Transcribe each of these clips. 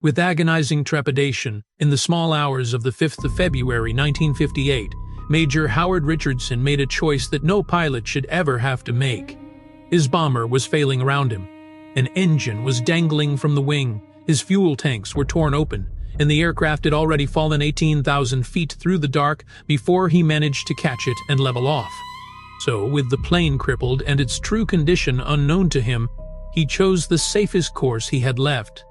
With agonizing trepidation, in the small hours of the 5th of February 1958, Major Howard Richardson made a choice that no pilot should ever have to make. His bomber was failing around him. An engine was dangling from the wing, his fuel tanks were torn open, and the aircraft had already fallen 18,000 feet through the dark before he managed to catch it and level off. So, with the plane crippled and its true condition unknown to him, he chose the safest course he had left.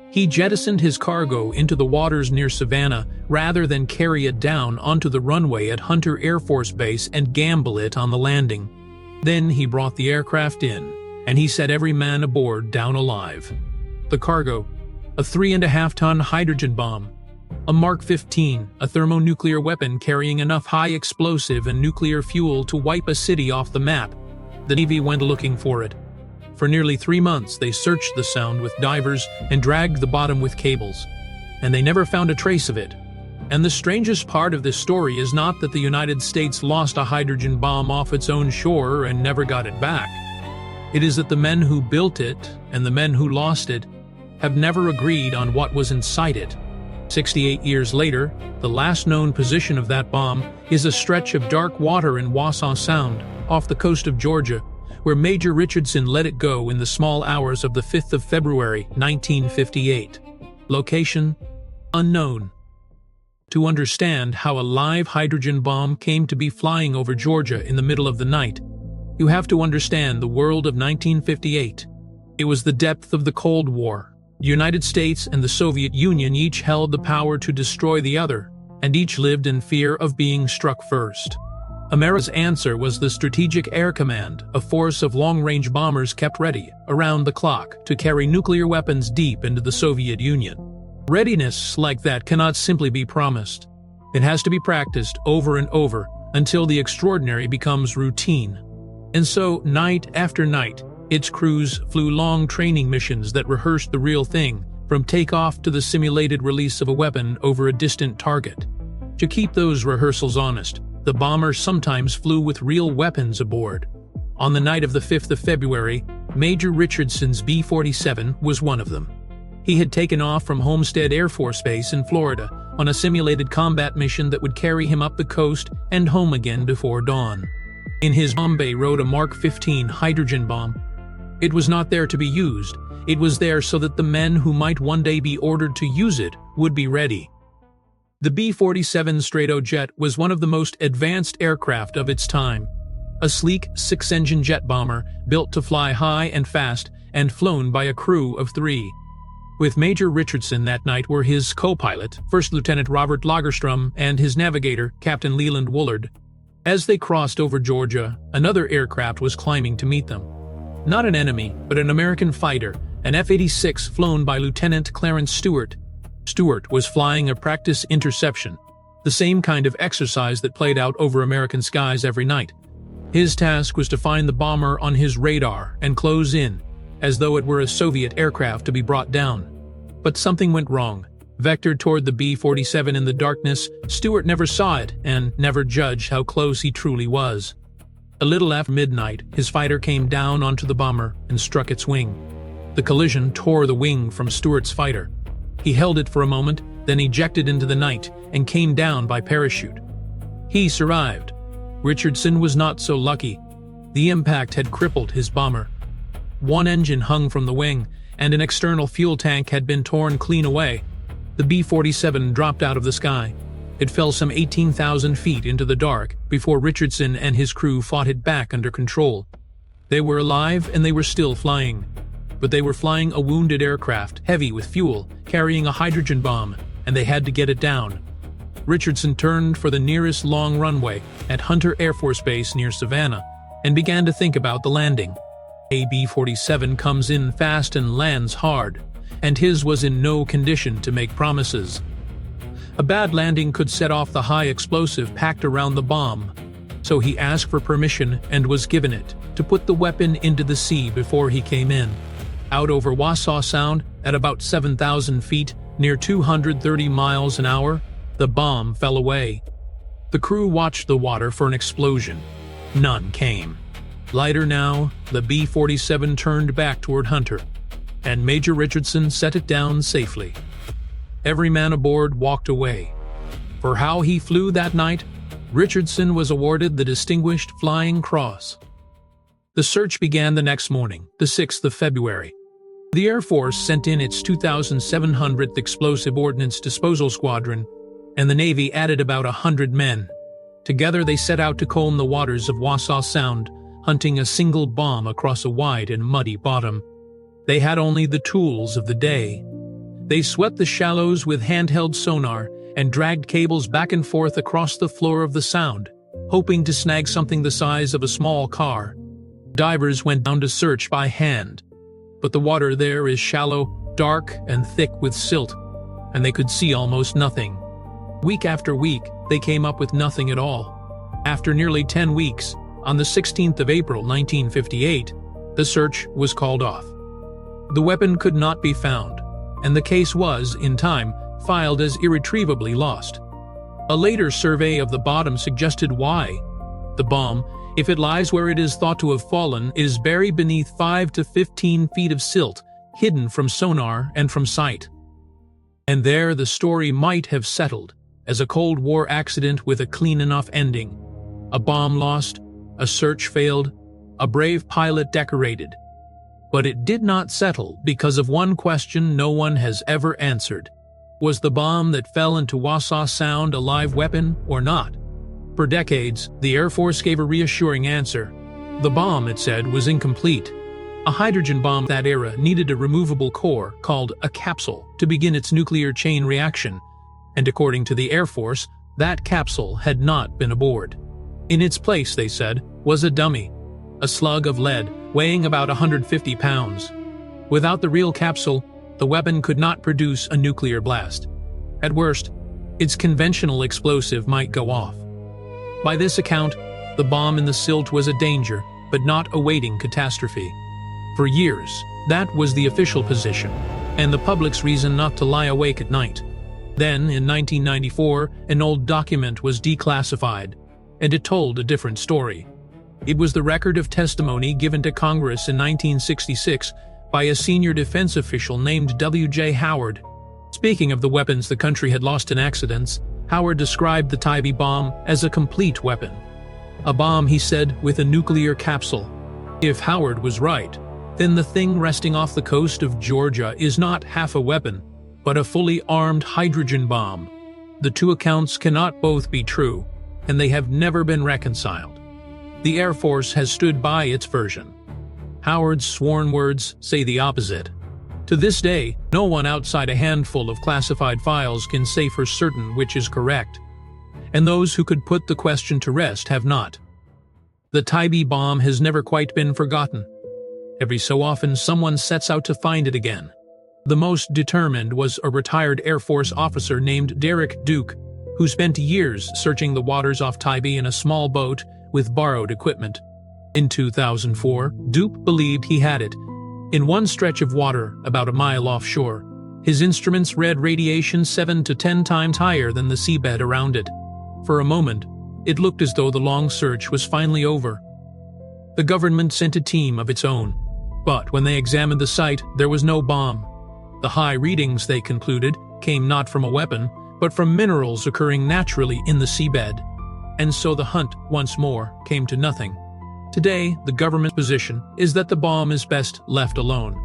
He jettisoned his cargo into the waters near Savannah rather than carry it down onto the runway at Hunter Air Force Base and gamble it on the landing. Then he brought the aircraft in, and he set every man aboard down alive. The cargo: a 3.5-ton hydrogen bomb, a Mark 15, a thermonuclear weapon carrying enough high explosive and nuclear fuel to wipe a city off the map. The Navy went looking for it. For nearly 3 months, they searched the Sound with divers and dragged the bottom with cables, and they never found a trace of it. And the strangest part of this story is not that the United States lost a hydrogen bomb off its own shore and never got it back. It is that the men who built it and the men who lost it have never agreed on what was inside it. 68 years later, the last known position of that bomb is a stretch of dark water in Wassaw Sound, off the coast of Georgia, where Major Richardson let it go in the small hours of the 5th of February, 1958. Location: unknown. To understand how a live hydrogen bomb came to be flying over Georgia in the middle of the night, you have to understand the world of 1958. It was the depth of the Cold War. The United States and the Soviet Union each held the power to destroy the other, and each lived in fear of being struck first. America's answer was the Strategic Air Command, a force of long-range bombers kept ready, around the clock, to carry nuclear weapons deep into the Soviet Union. Readiness like that cannot simply be promised. It has to be practiced over and over until the extraordinary becomes routine. And so, night after night, its crews flew long training missions that rehearsed the real thing, from takeoff to the simulated release of a weapon over a distant target. To keep those rehearsals honest, the bombers sometimes flew with real weapons aboard. On the night of the 5th of February, Major Richardson's B-47 was one of them. He had taken off from Homestead Air Force Base in Florida on a simulated combat mission that would carry him up the coast and home again before dawn. In his bomb bay rode a Mark 15 hydrogen bomb. It was not there to be used. It was there so that the men who might one day be ordered to use it would be ready. The B-47 Stratojet was one of the most advanced aircraft of its time. A sleek, 6-engine jet bomber built to fly high and fast and flown by a crew of 3. With Major Richardson that night were his co-pilot, First Lieutenant Robert Lagerstrom, and his navigator, Captain Leland Woolard. As they crossed over Georgia, another aircraft was climbing to meet them. Not an enemy, but an American fighter, an F-86 flown by Lieutenant Clarence Stewart. Stewart was flying a practice interception, the same kind of exercise that played out over American skies every night. His task was to find the bomber on his radar and close in, as though it were a Soviet aircraft to be brought down. But something went wrong. Vectored toward the B-47 in the darkness, Stewart never saw it and never judged how close he truly was. A little after midnight, his fighter came down onto the bomber and struck its wing. The collision tore the wing from Stewart's fighter. He held it for a moment, then ejected into the night and came down by parachute. He survived. Richardson was not so lucky. The impact had crippled his bomber. One engine hung from the wing, and an external fuel tank had been torn clean away. The B-47 dropped out of the sky. It fell some 18,000 feet into the dark before Richardson and his crew fought it back under control. They were alive and they were still flying. But they were flying a wounded aircraft, heavy with fuel, carrying a hydrogen bomb, and they had to get it down. Richardson turned for the nearest long runway at Hunter Air Force Base near Savannah and began to think about the landing. A B-47 comes in fast and lands hard, and his was in no condition to make promises. A bad landing could set off the high explosive packed around the bomb, so he asked for permission and was given it to put the weapon into the sea before he came in. Out over Wassaw Sound, at about 7,000 feet, near 230 miles an hour, the bomb fell away. The crew watched the water for an explosion. None came. Lighter now, the B-47 turned back toward Hunter. and Major Richardson set it down safely. Every man aboard walked away. For how he flew that night, Richardson was awarded the Distinguished Flying Cross. The search began the next morning, the 6th of February. The Air Force sent in its 2,700th Explosive Ordnance Disposal Squadron, and the Navy added about 100 men. Together they set out to comb the waters of Wassaw Sound, hunting a single bomb across a wide and muddy bottom. They had only the tools of the day. They swept the shallows with handheld sonar and dragged cables back and forth across the floor of the Sound, hoping to snag something the size of a small car. Divers went down to search by hand, but the water there is shallow, dark, and thick with silt, and they could see almost nothing. Week after week, they came up with nothing at all. After nearly 10 weeks, on the 16th of April 1958, the search was called off. The weapon could not be found, and the case was, in time, filed as irretrievably lost. A later survey of the bottom suggested why. The bomb, if it lies where it is thought to have fallen, is buried beneath 5 to 15 feet of silt, hidden from sonar and from sight. And there the story might have settled, as a Cold War accident with a clean enough ending. A bomb lost, a search failed, a brave pilot decorated. But it did not settle because of one question no one has ever answered. Was the bomb that fell into Wassaw Sound a live weapon or not? For decades, the Air Force gave a reassuring answer. The bomb, it said, was incomplete. A hydrogen bomb that era needed a removable core, called a capsule, to begin its nuclear chain reaction, and according to the Air Force, that capsule had not been aboard. In its place, they said, was a dummy, a slug of lead weighing about 150 pounds. Without the real capsule, the weapon could not produce a nuclear blast. At worst, its conventional explosive might go off. By this account, the bomb in the silt was a danger, but not awaiting catastrophe. For years, that was the official position, and the public's reason not to lie awake at night. Then, in 1994, an old document was declassified, and it told a different story. It was the record of testimony given to Congress in 1966 by a senior defense official named W.J. Howard. Speaking of the weapons the country had lost in accidents, Howard described the Tybee bomb as a complete weapon. A bomb, he said, with a nuclear capsule. If Howard was right, then the thing resting off the coast of Georgia is not half a weapon, but a fully armed hydrogen bomb. The two accounts cannot both be true, and they have never been reconciled. The Air Force has stood by its version. Howard's sworn words say the opposite. To this day, no one outside a handful of classified files can say for certain which is correct, and those who could put the question to rest have not. The Tybee bomb has never quite been forgotten. Every so often someone sets out to find it again. The most determined was a retired Air Force officer named Derek Duke, who spent years searching the waters off Tybee in a small boat with borrowed equipment. In 2004, Duke believed he had it. In one stretch of water, about a mile offshore, his instruments read radiation 7 to 10 times higher than the seabed around it. For a moment, it looked as though the long search was finally over. The government sent a team of its own, but when they examined the site, there was no bomb. The high readings, they concluded, came not from a weapon, but from minerals occurring naturally in the seabed. And so the hunt, once more, came to nothing. Today, the government's position is that the bomb is best left alone.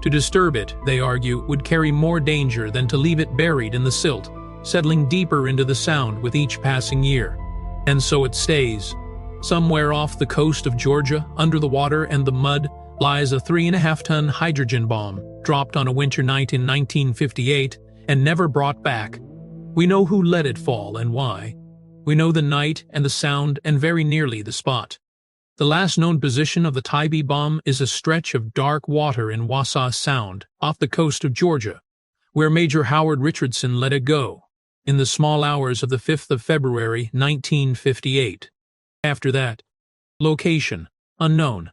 To disturb it, they argue, would carry more danger than to leave it buried in the silt, settling deeper into the Sound with each passing year. And so it stays. Somewhere off the coast of Georgia, under the water and the mud, lies a 3.5-ton hydrogen bomb, dropped on a winter night in 1958 and never brought back. We know who let it fall and why. We know the night and the sound and very nearly the spot. The last known position of the Tybee bomb is a stretch of dark water in Wassaw Sound, off the coast of Georgia, where Major Howard Richardson let it go, in the small hours of the 5th of February, 1958. After that, location, unknown.